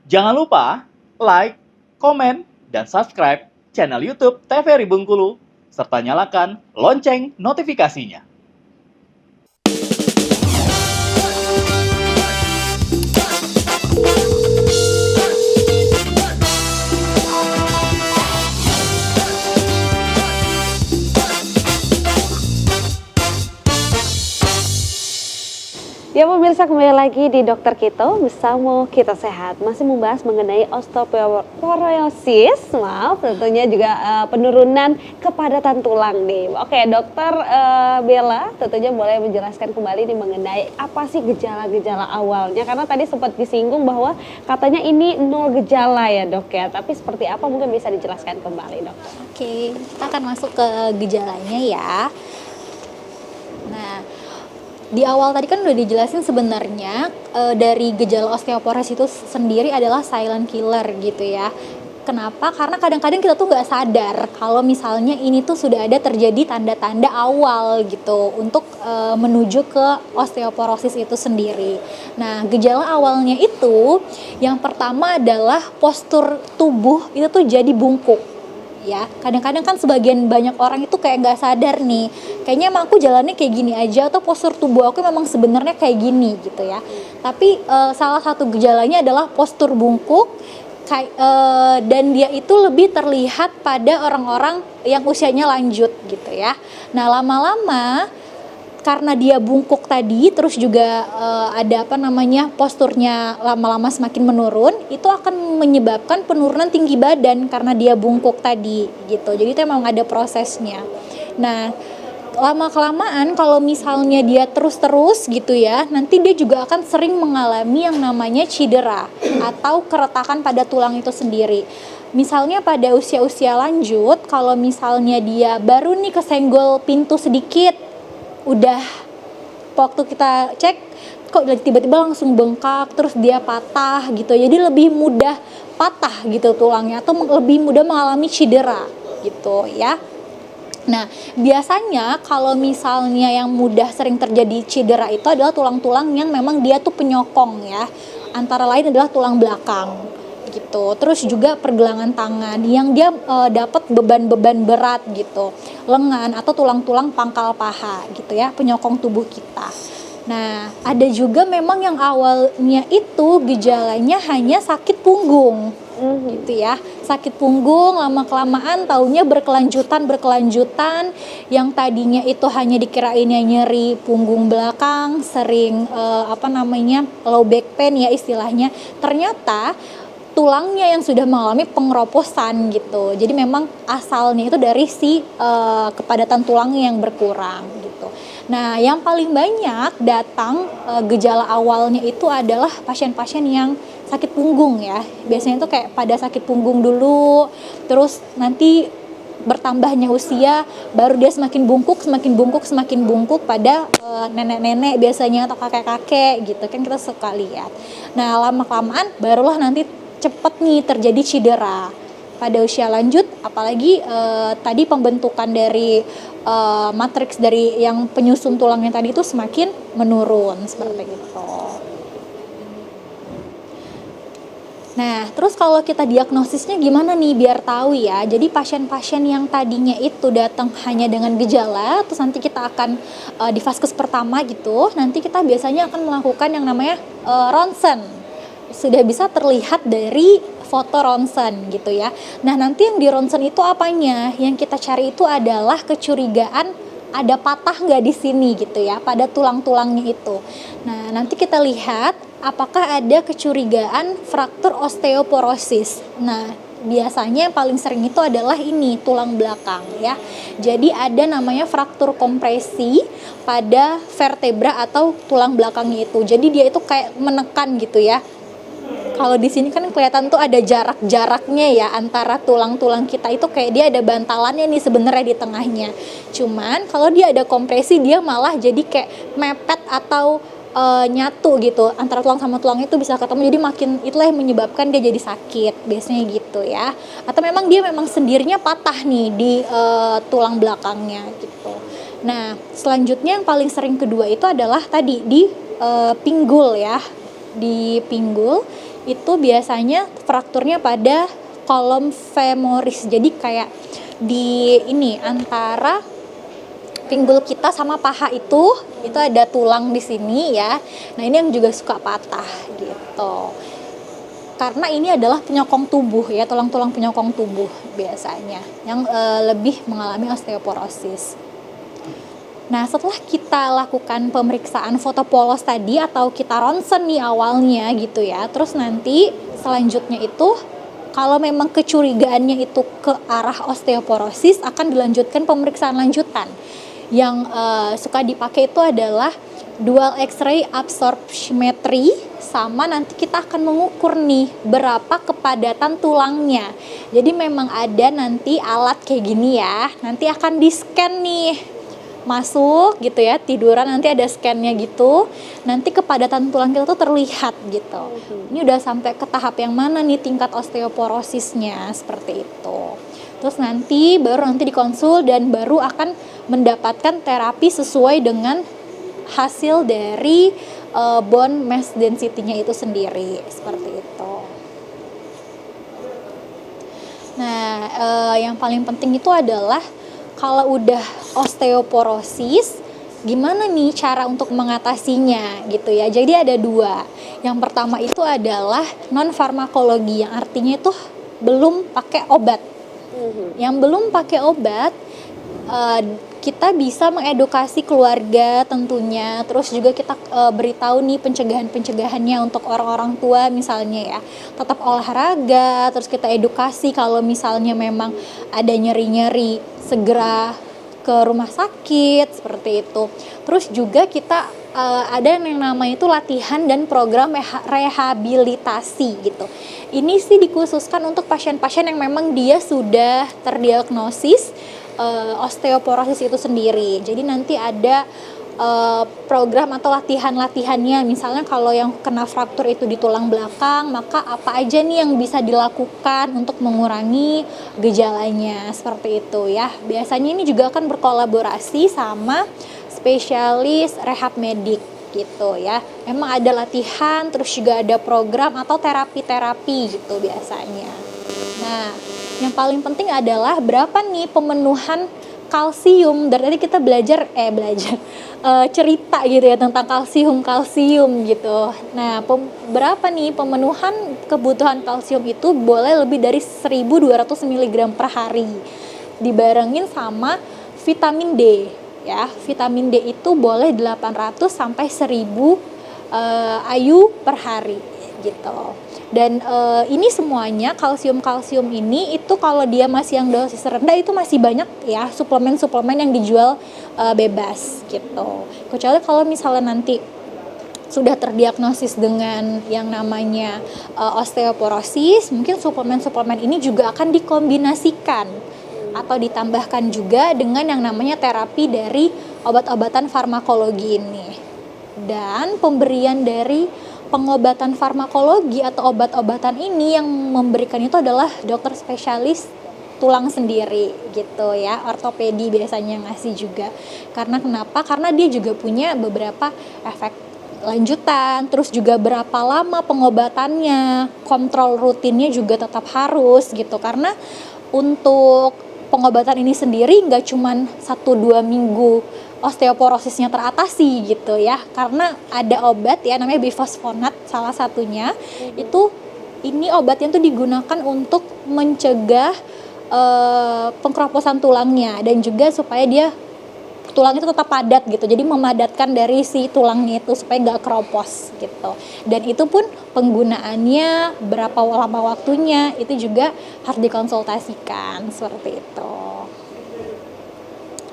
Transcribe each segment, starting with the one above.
Jangan lupa like, komen, dan subscribe channel YouTube TVRI Bengkulu, serta nyalakan lonceng notifikasinya. Ya pemirsa, kembali lagi di Dokter Kito bersama Kita Sehat. Masih membahas mengenai osteoporosis, tentunya juga penurunan kepadatan tulang nih. Oke, Dokter Bella tentunya boleh menjelaskan kembali nih mengenai apa sih gejala-gejala awalnya. Karena tadi sempat disinggung bahwa katanya ini 0 gejala ya dok ya. Tapi seperti apa mungkin bisa dijelaskan kembali dokter. Oke, kita akan masuk ke gejalanya ya. Nah, di awal tadi kan udah dijelasin sebenarnya dari gejala osteoporosis itu sendiri adalah silent killer gitu ya. Kenapa? Karena kadang-kadang kita tuh nggak sadar kalau misalnya ini tuh sudah ada terjadi tanda-tanda awal gitu untuk menuju ke osteoporosis itu sendiri. Nah, gejala awalnya itu yang pertama adalah postur tubuh itu tuh jadi bungkuk. Ya, kadang-kadang kan sebagian banyak orang itu kayak nggak sadar nih, kayaknya emang aku jalannya kayak gini aja atau postur tubuh aku memang sebenarnya kayak gini gitu ya. Tapi salah satu gejalanya adalah postur bungkuk, dan dia itu lebih terlihat pada orang-orang yang usianya lanjut gitu ya. Nah, lama-lama karena dia bungkuk tadi, terus juga ada posturnya lama-lama semakin menurun, itu akan menyebabkan penurunan tinggi badan karena dia bungkuk tadi gitu. Jadi itu memang ada prosesnya. Nah, lama-kelamaan kalau misalnya dia terus-terus gitu ya, nanti dia juga akan sering mengalami yang namanya cedera atau keretakan pada tulang itu sendiri. Misalnya pada usia-usia lanjut, kalau misalnya dia baru nih kesenggol pintu sedikit, udah waktu kita cek kok tiba-tiba langsung bengkak, terus dia patah gitu. Jadi lebih mudah patah gitu tulangnya atau lebih mudah mengalami cedera gitu ya. Nah, biasanya kalau misalnya yang mudah sering terjadi cedera itu adalah tulang-tulang yang memang dia tuh penyokong ya. Antara lain adalah tulang belakang gitu. Terus juga pergelangan tangan yang dia dapat beban-beban berat gitu. Lengan atau tulang-tulang pangkal paha gitu ya, penyokong tubuh kita. Nah, ada juga memang yang awalnya itu gejalanya hanya sakit punggung. Gitu ya, sakit punggung lama-kelamaan taunya berkelanjutan yang tadinya itu hanya dikirainnya nyeri punggung belakang, sering low back pain ya istilahnya, ternyata tulangnya yang sudah mengalami pengeroposan gitu. Jadi memang asalnya itu dari si kepadatan tulangnya yang berkurang gitu. Nah, yang paling banyak datang gejala awalnya itu adalah pasien-pasien yang sakit punggung ya. Biasanya itu kayak pada sakit punggung dulu, terus nanti bertambahnya usia baru dia semakin bungkuk pada nenek-nenek biasanya atau kakek-kakek gitu kan kita suka lihat. Nah, lama-kelamaan barulah nanti cepat nih terjadi cedera pada usia lanjut, apalagi tadi pembentukan dari matriks dari yang penyusun tulangnya tadi itu semakin menurun seperti itu. Nah, terus kalau kita diagnosisnya gimana nih biar tahu ya. Jadi pasien-pasien yang tadinya itu datang hanya dengan gejala, terus nanti kita akan di vaskes pertama gitu, nanti kita biasanya akan melakukan yang namanya ronsen. Sudah bisa terlihat dari foto ronsen gitu ya. Nah, nanti yang di ronsen itu apanya? Yang kita cari itu adalah kecurigaan ada patah nggak di sini gitu ya, pada tulang-tulangnya itu. Nah, nanti kita lihat apakah ada kecurigaan fraktur osteoporosis. Nah, biasanya yang paling sering itu adalah ini, tulang belakang ya. Jadi ada namanya fraktur kompresi pada vertebra atau tulang belakangnya itu. Jadi dia itu kayak menekan gitu ya. Kalau di sini kan kelihatan tuh ada jarak-jaraknya ya antara tulang-tulang kita itu kayak dia ada bantalannya nih sebenarnya di tengahnya. Cuman kalau dia ada kompresi dia malah jadi kayak mepet atau nyatu gitu antara tulang sama tulang itu bisa ketemu, jadi makin itulah yang menyebabkan dia jadi sakit biasanya gitu ya. Atau memang dia memang sendirinya patah nih di tulang belakangnya gitu. Nah, selanjutnya yang paling sering kedua itu adalah tadi di pinggul ya, di pinggul itu biasanya frakturnya pada kolom femoris. Jadi kayak di ini antara pinggul kita sama paha itu ada tulang di sini ya. Nah, ini yang juga suka patah gitu. Karena ini adalah penyokong tubuh ya, tulang-tulang penyokong tubuh biasanya yang lebih mengalami osteoporosis. Nah, setelah kita lakukan pemeriksaan foto polos tadi atau kita ronsen nih awalnya gitu ya, terus nanti selanjutnya itu kalau memang kecurigaannya itu ke arah osteoporosis akan dilanjutkan pemeriksaan lanjutan. Yang suka dipakai itu adalah dual X-ray absorptiometry, sama nanti kita akan mengukur nih berapa kepadatan tulangnya. Jadi memang ada nanti alat kayak gini ya, nanti akan di-scan nih, masuk gitu ya, tiduran nanti ada scan-nya gitu, nanti kepadatan tulang kita tuh terlihat gitu. Ini udah sampai ke tahap yang mana nih tingkat osteoporosisnya, seperti itu. Terus nanti dikonsul dan baru akan mendapatkan terapi sesuai dengan hasil dari bone mass density-nya itu sendiri, seperti itu. Nah, yang paling penting itu adalah kalau udah osteoporosis, gimana nih cara untuk mengatasinya gitu ya. Jadi ada dua. Yang pertama itu adalah non farmakologi, yang artinya itu belum pakai obat. Yang belum pakai obat, kita bisa mengedukasi keluarga tentunya, terus juga kita beritahu nih pencegahannya untuk orang-orang tua misalnya ya, tetap olahraga, terus kita edukasi kalau misalnya memang ada nyeri-nyeri segera ke rumah sakit, seperti itu. Terus juga kita ada yang namanya itu latihan dan program rehabilitasi gitu. Ini sih dikhususkan untuk pasien-pasien yang memang dia sudah terdiagnosis osteoporosis itu sendiri. Jadi nanti ada program atau latihannya, misalnya kalau yang kena fraktur itu di tulang belakang, maka apa aja nih yang bisa dilakukan untuk mengurangi gejalanya, seperti itu ya. Biasanya ini juga akan berkolaborasi sama spesialis rehab medik gitu ya. Emang ada latihan, terus juga ada program atau terapi gitu biasanya. Nah, yang paling penting adalah berapa nih pemenuhan kalsium. Dari tadi kita belajar cerita gitu ya tentang kalsium gitu. Nah, berapa nih pemenuhan kebutuhan kalsium itu boleh lebih dari 1.200 mg per hari. Dibarengin sama vitamin D ya. Vitamin D itu boleh 800 sampai 1.000 IU per hari gitu. Dan ini semuanya kalsium ini itu kalau dia masih yang dosis rendah itu masih banyak ya suplemen yang dijual bebas gitu. Kecuali kalau misalnya nanti sudah terdiagnosis dengan yang namanya osteoporosis, mungkin suplemen ini juga akan dikombinasikan atau ditambahkan juga dengan yang namanya terapi dari obat-obatan farmakologi ini. Dan pemberian dari pengobatan farmakologi atau obat-obatan ini yang memberikan itu adalah dokter spesialis tulang sendiri gitu ya, ortopedi biasanya ngasih juga. Karena kenapa? Karena dia juga punya beberapa efek lanjutan, terus juga berapa lama pengobatannya, kontrol rutinnya juga tetap harus gitu. Karena untuk pengobatan ini sendiri nggak cuman 1-2 minggu osteoporosisnya teratasi gitu ya, karena ada obat ya namanya bifosfonat salah satunya. Itu ini obatnya tuh digunakan untuk mencegah pengkeroposan tulangnya dan juga supaya dia tulang itu tetap padat gitu, jadi memadatkan dari si tulangnya itu supaya nggak keropos gitu. Dan itu pun penggunaannya berapa lama waktunya itu juga harus dikonsultasikan seperti itu.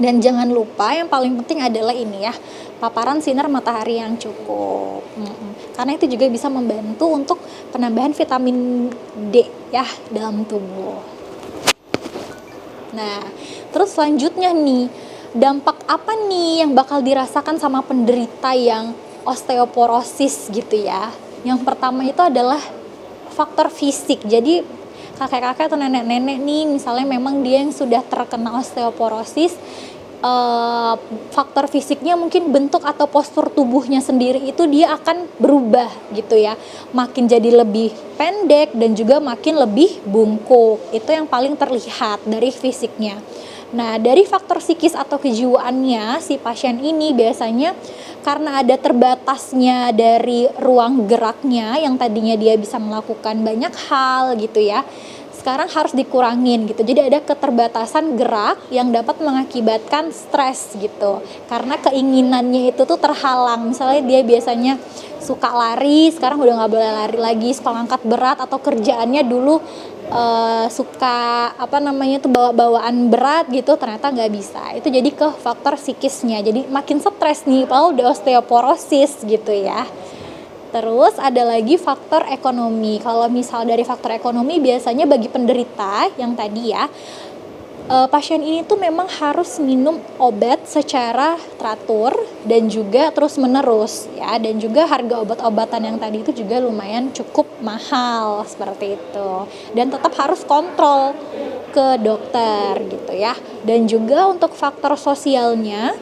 Dan jangan lupa yang paling penting adalah ini ya, paparan sinar matahari yang cukup. Karena itu juga bisa membantu untuk penambahan vitamin D ya dalam tubuh. Nah, terus selanjutnya nih, dampak apa nih yang bakal dirasakan sama penderita yang osteoporosis gitu ya? Yang pertama itu adalah faktor fisik. Jadi kakek-kakek atau nenek-nenek nih misalnya memang dia yang sudah terkena osteoporosis, eh, faktor fisiknya mungkin bentuk atau postur tubuhnya sendiri itu dia akan berubah gitu ya, makin jadi lebih pendek dan juga makin lebih bungkuk. Itu yang paling terlihat dari fisiknya. Nah, dari faktor psikis atau kejiwaannya si pasien ini biasanya karena ada terbatasnya dari ruang geraknya yang tadinya dia bisa melakukan banyak hal gitu ya, sekarang harus dikurangin gitu. Jadi ada keterbatasan gerak yang dapat mengakibatkan stres gitu. Karena keinginannya itu tuh terhalang. Misalnya dia biasanya suka lari, sekarang udah nggak boleh lari lagi, suka ngangkat berat, atau kerjaannya dulu suka bawa-bawaan berat gitu, ternyata nggak bisa. Itu jadi ke faktor psikisnya, jadi makin stres nih kalau udah osteoporosis gitu ya. Terus ada lagi faktor ekonomi. Kalau misal dari faktor ekonomi biasanya bagi penderita yang tadi ya, pasien ini tuh memang harus minum obat secara teratur dan juga terus menerus ya, dan juga harga obat-obatan yang tadi itu juga lumayan cukup mahal seperti itu, dan tetap harus kontrol ke dokter gitu ya. Dan juga untuk faktor sosialnya,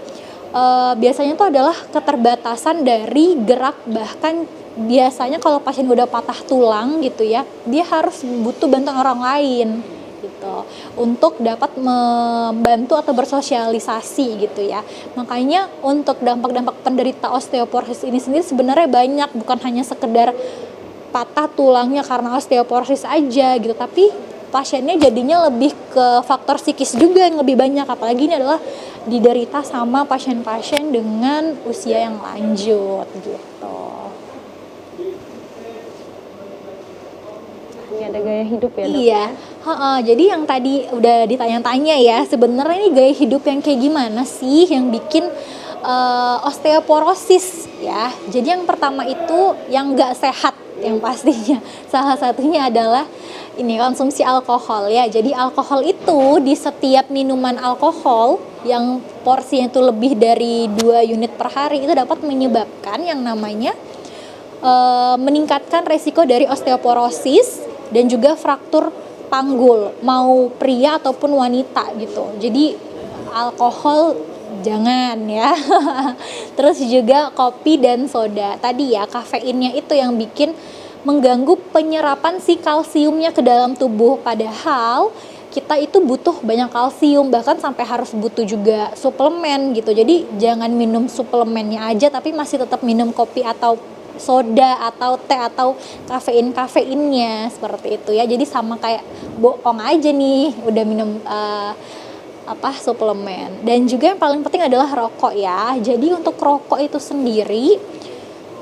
biasanya itu adalah keterbatasan dari gerak, bahkan biasanya kalau pasien udah patah tulang gitu ya, dia harus butuh bantuan orang lain gitu untuk dapat membantu atau bersosialisasi gitu ya. Makanya untuk dampak-dampak penderita osteoporosis ini sendiri sebenarnya banyak, bukan hanya sekedar patah tulangnya karena osteoporosis aja gitu, tapi pasiennya jadinya lebih ke faktor psikis juga yang lebih banyak, apalagi ini adalah diderita sama pasien-pasien dengan usia yang lanjut gitu. Ini ada gaya hidup ya, Dok? Iya, jadi yang tadi udah ditanya-tanya ya, sebenarnya ini gaya hidup yang kayak gimana sih yang bikin osteoporosis ya. Jadi yang pertama itu yang nggak sehat yang pastinya. Salah satunya adalah ini, konsumsi alkohol ya. Jadi alkohol itu di setiap minuman alkohol yang porsinya itu lebih dari 2 unit per hari itu dapat menyebabkan yang namanya meningkatkan resiko dari osteoporosis dan juga fraktur panggul, mau pria ataupun wanita gitu. Jadi alkohol jangan ya. Terus juga kopi dan soda. Tadi ya, kafeinnya itu yang bikin mengganggu penyerapan si kalsiumnya ke dalam tubuh. Padahal kita itu butuh banyak kalsium, bahkan sampai harus butuh juga suplemen gitu. Jadi jangan minum suplemennya aja, tapi masih tetap minum kopi atau soda atau teh atau kafeinnya seperti itu ya. Jadi sama kayak bohong aja nih udah minum suplemen. Dan juga yang paling penting adalah rokok ya. Jadi untuk rokok itu sendiri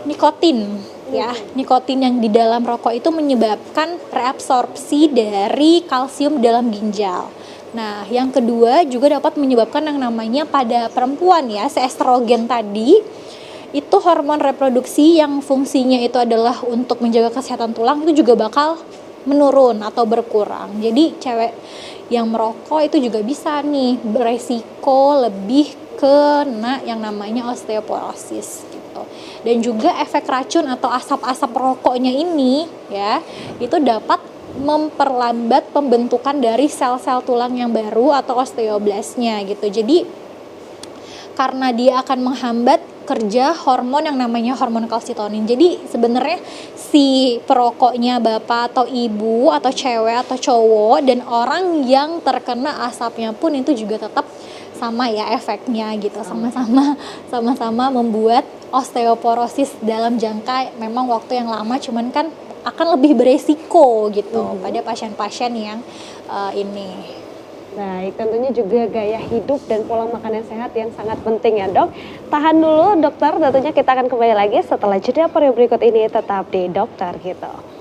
nikotin ya. Nikotin yang di dalam rokok itu menyebabkan reabsorpsi dari kalsium dalam ginjal. Nah, yang kedua juga dapat menyebabkan yang namanya pada perempuan ya, si estrogen tadi, itu hormon reproduksi yang fungsinya itu adalah untuk menjaga kesehatan tulang, itu juga bakal menurun atau berkurang. Jadi cewek yang merokok itu juga bisa nih beresiko lebih kena yang namanya osteoporosis gitu. Dan juga efek racun atau asap-asap rokoknya ini ya, itu dapat memperlambat pembentukan dari sel-sel tulang yang baru atau osteoblastnya gitu. Jadi karena dia akan menghambat kerja hormon yang namanya hormon kalsitonin. Jadi sebenarnya si perokoknya bapak atau ibu atau cewek atau cowok dan orang yang terkena asapnya pun itu juga tetap sama ya efeknya gitu, sama-sama membuat osteoporosis dalam jangka memang waktu yang lama, cuman kan akan lebih beresiko gitu pada pasien-pasien yang ini. Baik, tentunya juga gaya hidup dan pola makan yang sehat yang sangat penting ya, Dok. Tahan dulu dokter, tentunya kita akan kembali lagi setelah jeda. Periode berikut ini tetap di Dokter Gitu.